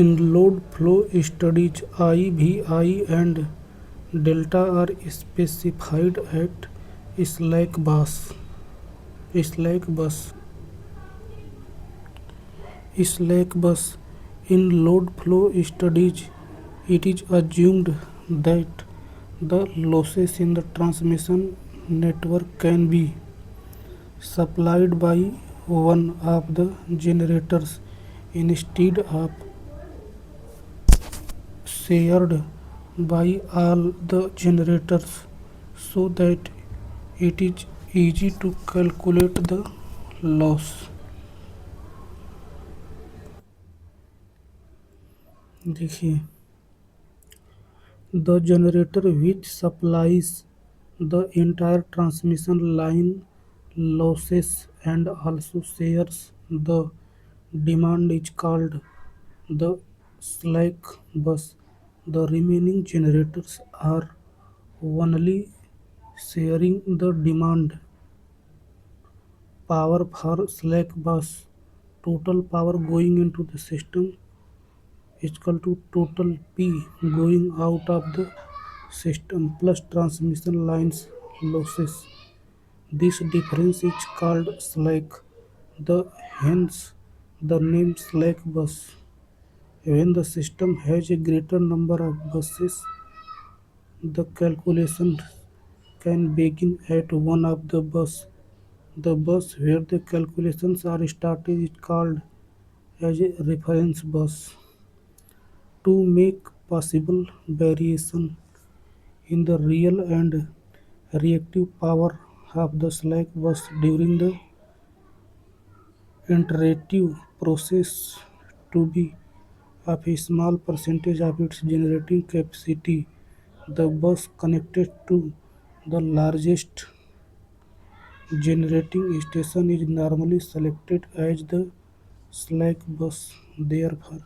In load flow studies, I, V, I and delta are specified at slack bus. Slack bus. Slack bus. In load flow studies, it is assumed that the losses in the transmission network can be supplied by one of the generators instead of shared by all the generators, so that it is easy to calculate the loss. देखिए, the generator which supplies the entire transmission line losses and also shares the demand is called the slack bus. The remaining generators are only sharing the demand power for slack bus. Total power going into the system is equal to total P going out of the system plus transmission lines losses. This difference is called slack. The hence the name slack bus. When the system has a greater number of buses, the calculation can begin at one of the bus. The bus where the calculations are started is called as a reference bus. To make possible variation in the real and reactive power of the slack bus during the iterative process to be of a small percentage of its generating capacity, the bus connected to the largest generating station is normally selected as the slack bus. Therefore,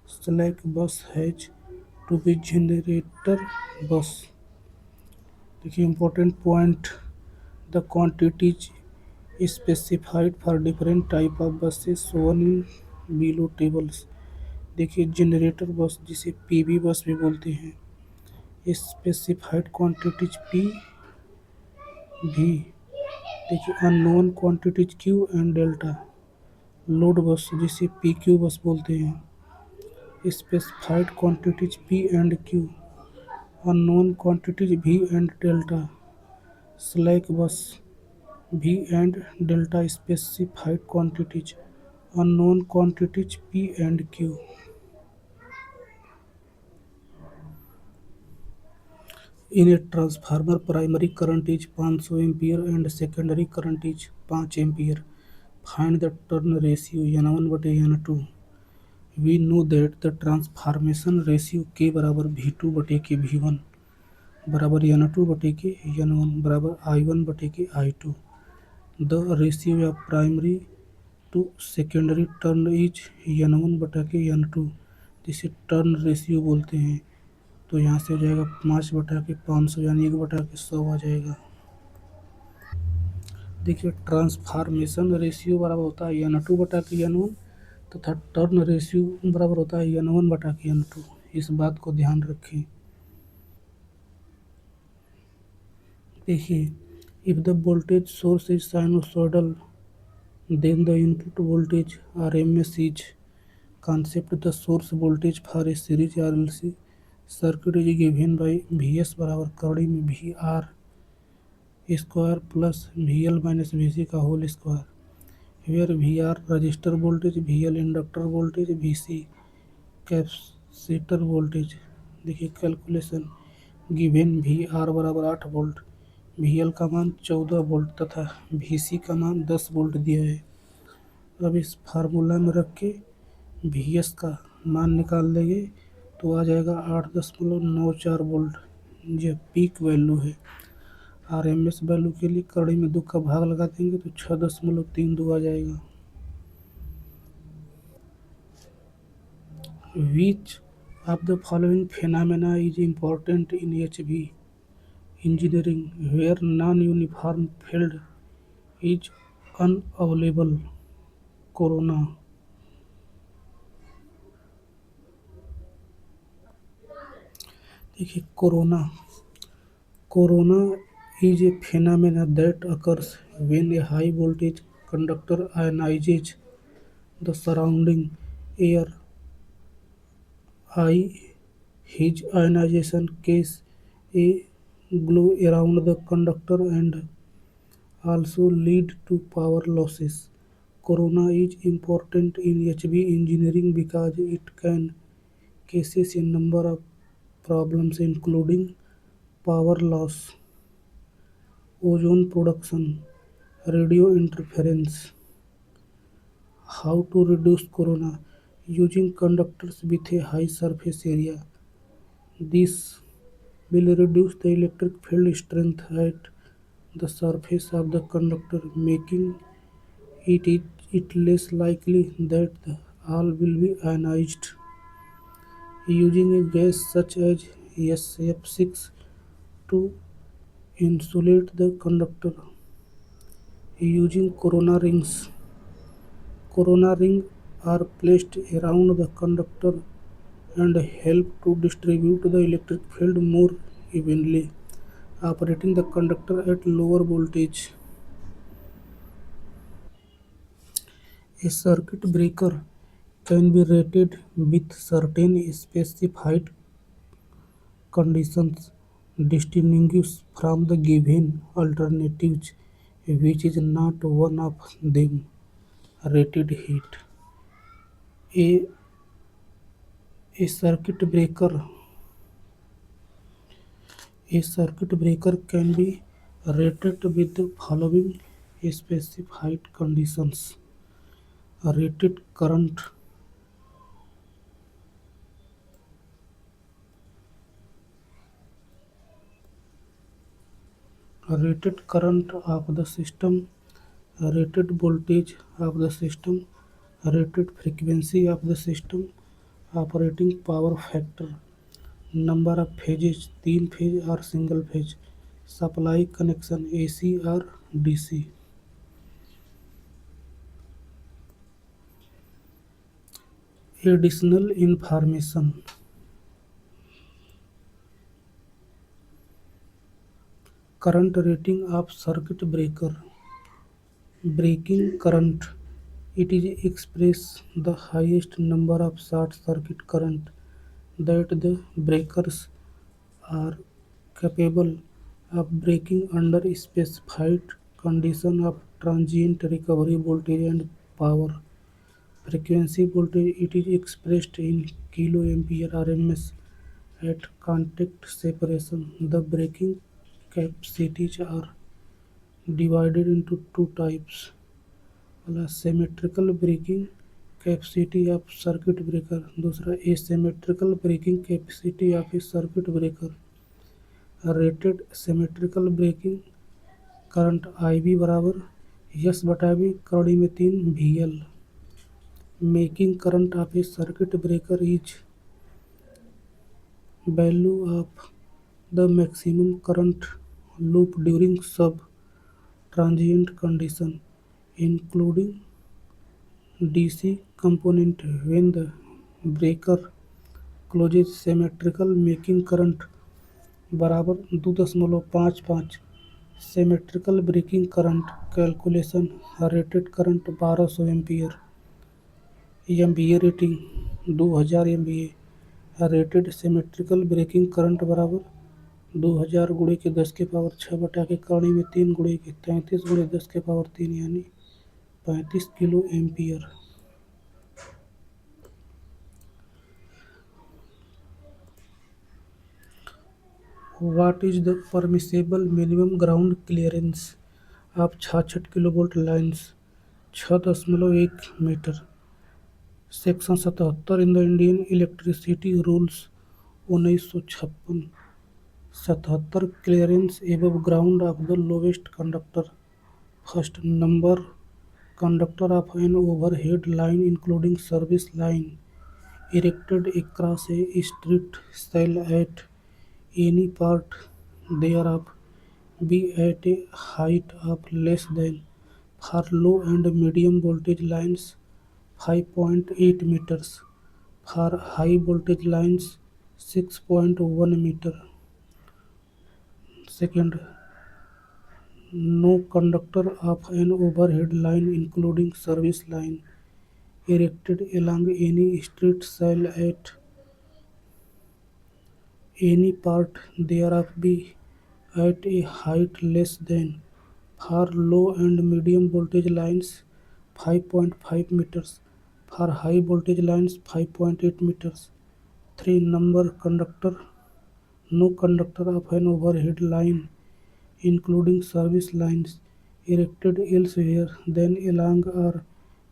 slack bus has to be generator bus. देखिए important point, the quantities specified for different type of buses shown in below tables. देखिए generator बस जिसे PV बस भी बोलते हैं, specified quantities P भी। देखिए unknown quantities Q and delta. Load bus जिसे पी क्यू बस बोलते हैं, specified quantities P and Q, unknown quantities V and delta. Slack bus V and delta specified quantities, unknown quantities P and Q. In a transformer, primary current is 500 ampere and secondary current is 5 ampere. Find the turn ratio N1/N2. We know that the transformation ratio K बराबर V2/K V1 बराबर N2/K N1 बराबर I1/K I2. The ratio of primary to secondary turn is N1/K N2, जिसे turn ratio बोलते हैं। तो यहाँ से हो जाएगा 5/500 यानी 1/100 आ जाएगा। देखिए ट्रांसफॉर्मेशन रेशियो बराबर होता है N2/N1 तथा टर्न रेशियो बराबर होता है N1/N2। इस बात को ध्यान रखें। देखिए if the voltage source is sinusoidal then the input voltage RMS is concept. The source voltage for a series RLC circuit is given by Vs बराबर कड़ी में VR square plus VL minus VC का whole square, where VR resistor voltage, VL inductor voltage, VC capacitor voltage. देखिए calculation given VR बराबर 8 volt, VL का मान 14 volt तथा VC का मान 10 वोल्ट दिया है। अब इस फार्मूला में रख के VS का मान निकाल देंगे तो आ जाएगा 8.94 वोल्ट। यह पीक वैल्यू है। RMS वैल्यू के लिए कड़ी में 2 का भाग लगा देंगे तो 6.32 आ जाएगा। Which of the following phenomena is important in HV engineering where non-uniform field is unavailable? Corona. देखिए corona is a phenomenon that occurs when a high voltage conductor ionizes the surrounding air. I His ionization causes a glow around the conductor and also lead to power losses. Corona is important in HV engineering because it can causes a number of problems including power loss, ozone production, radio interference. How to reduce corona? Using conductors with a high surface area. This will reduce the electric field strength at the surface of the conductor, making it less likely that the all will be ionized. Using a gas such as SF6 to insulate the conductor. Using corona rings. Corona rings are placed around the conductor and help to distribute the electric field more evenly. Operating the conductor at lower voltage. A circuit breaker can be rated with certain specified conditions distinguished from the given alternatives, which is not one of them. Rated heat. A, a circuit breaker A circuit breaker can be rated with the following specified conditions: rated current, rated current of the system, rated voltage of the system, rated frequency of the system, operating power factor, number of phases, 3 phase or single phase, supply connection AC or DC. Additional information: current rating of circuit breaker. Breaking current: it is express the highest number of short circuit current that the breakers are capable of breaking under specified condition of transient recovery voltage and power. Frequency voltage: it is expressed in kiloampere RMS at contact separation. The breaking capacities are divided into two types. पहला symmetrical breaking capacity of circuit breaker, दूसरा asymmetrical breaking capacity of a circuit breaker. Rated symmetrical breaking current IB बराबर yes बटा B कड़ी में 3 VL. Making current of A circuit breaker is value of the maximum current loop during sub transient condition including DC component when the breaker closes. symmetrical making current बराबर 2.55. Symmetrical breaking current calculation: rated current 1200 ampere, MVA rating 2000 MVA. Rated symmetrical breaking current बराबर 2000 गुणे के 10 के power 6 बटा के कड़ी में 3 गुणे के 33 गुणे 10 के पावर 3 यानी 35 kilo ampere. What is the permissible minimum ground clearance of 66 kilovolt lines? 6.1 metre. Section 77 in the Indian electricity rules 1956. 77 clearance above ground of the lowest conductor. First number conductor of an overhead line including service line erected across a street shall at any part thereof be at a height of less than for low and medium voltage lines 5.8 meters, for high voltage lines 6.1 meter. Second, no conductor of an overhead line including service line erected along any street shall at any part thereof be at a height less than for low and medium voltage lines 5.5 meters, for high voltage lines 5.8 meters. 3. Number conductor. No conductor of an overhead line including service lines erected elsewhere than along or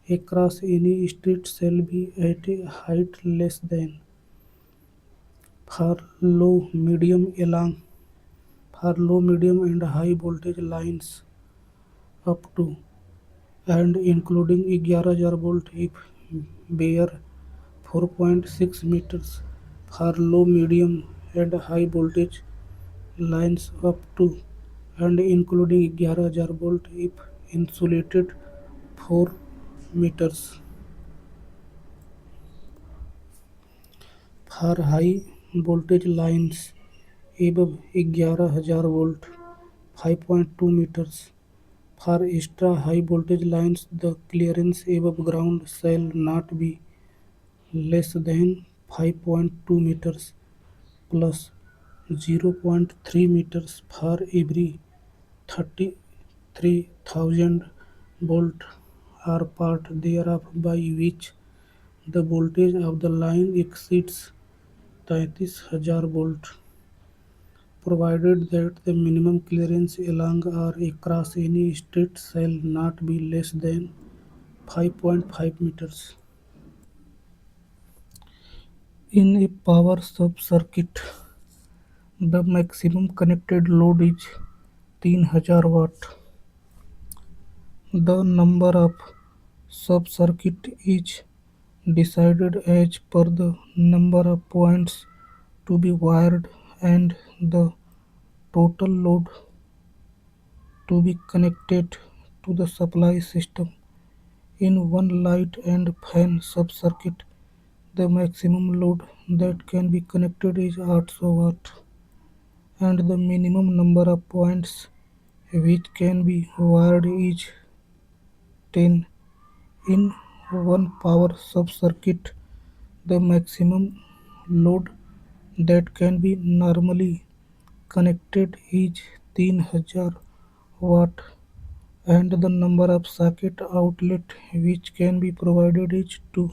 across any street shall be at a height less than for low, medium along for low, medium and high voltage lines up to and including 11,000 volt if bare 4.6 meters for low, medium and high voltage lines up to and including 11,000 volt if insulated 4 meters for high voltage lines above 11,000 volt 5.2 meters. For extra high voltage lines, the clearance above ground shall not be less than 5.2 meters plus 0.3 meters for every 33,000 volt or part thereof by which the voltage of the line exceeds 33,000 volt, provided that the minimum clearance along or across any street shall not be less than 5.5 meters. In a power sub-circuit, the maximum connected load is 3000 watt. The number of sub-circuit is decided as per the number of points to be wired and the total load to be connected to the supply system. In one light and fan sub-circuit, the maximum load that can be connected is 800 watt and the minimum number of points which can be wired is 10. In one power sub-circuit, the maximum load that can be normally connected is 3000 watt and the number of socket outlet which can be provided is 2.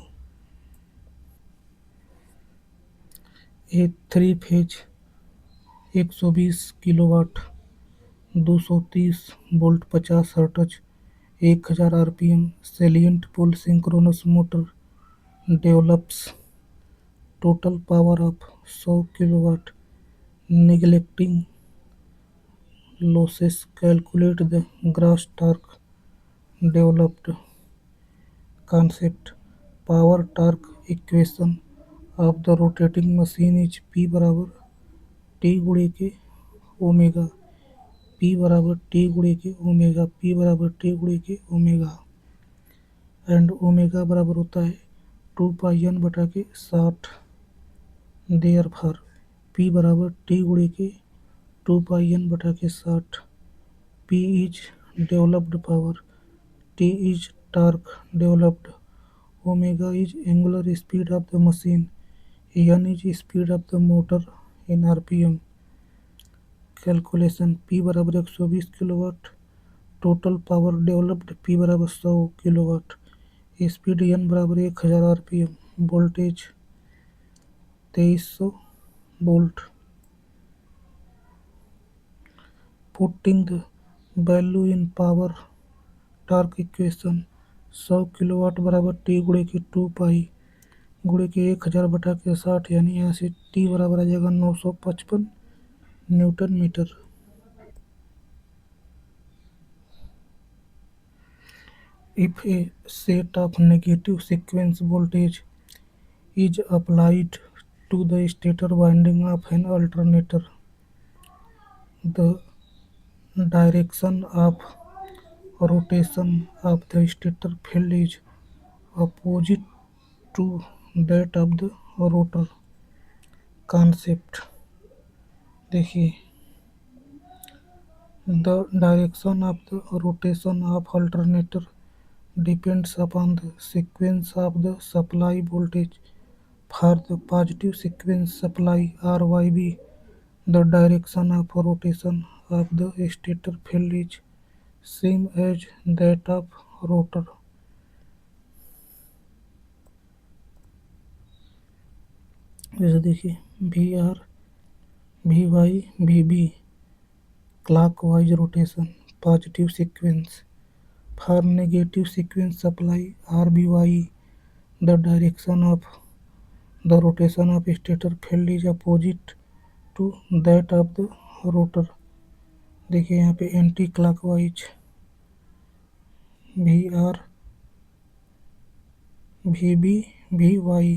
A three-phase 120 kilowatt 230 volt 50 hertz 1000 RPM salient pole synchronous motor develops total power of 100 kilowatt. Neglecting losses, calculate the gross torque developed. Concept. Power torque equation of the rotating machine is P बराबर T गुणे के omega P बराबर T गुणे के omega P बराबर T गुणे के omega and omega बराबर होता है 2 पाई n/60. देयरफॉर P बराबर T गुणे के 2 पाई n/60. P is developed power, T is torque developed, omega is angular speed of the machine, n is speed of the motor in rpm. Calculation P बराबर 120 kilowatt, total power developed P बराबर 100 kilowatt, speed n बराबर 1000 RPM, voltage 2300 volt. Putting the value in power torque equation 100 kilowatt बराबर T गुणे के 2 पाई गुणे के 1000/60 यानी यहाँ से T बराबर आ जाएगा 955 newton metre. If a set of negative sequence voltage is applied to the stator winding of an alternator, the direction of rotation of the stator field is opposite to that of the rotor. Concept देखिए, the direction of the rotation of alternator depends upon the sequence of the supply voltage. For the positive sequence supply RYB, the direction of rotation of the stator field is same as that of rotor. जैसे देखिए VR, VY, VB clockwise rotation positive sequence. For negative sequence supply RBY, the direction of the rotation of stator field is opposite to that of the rotor. देखिए यहाँ पे anti clockwise V R V B V Y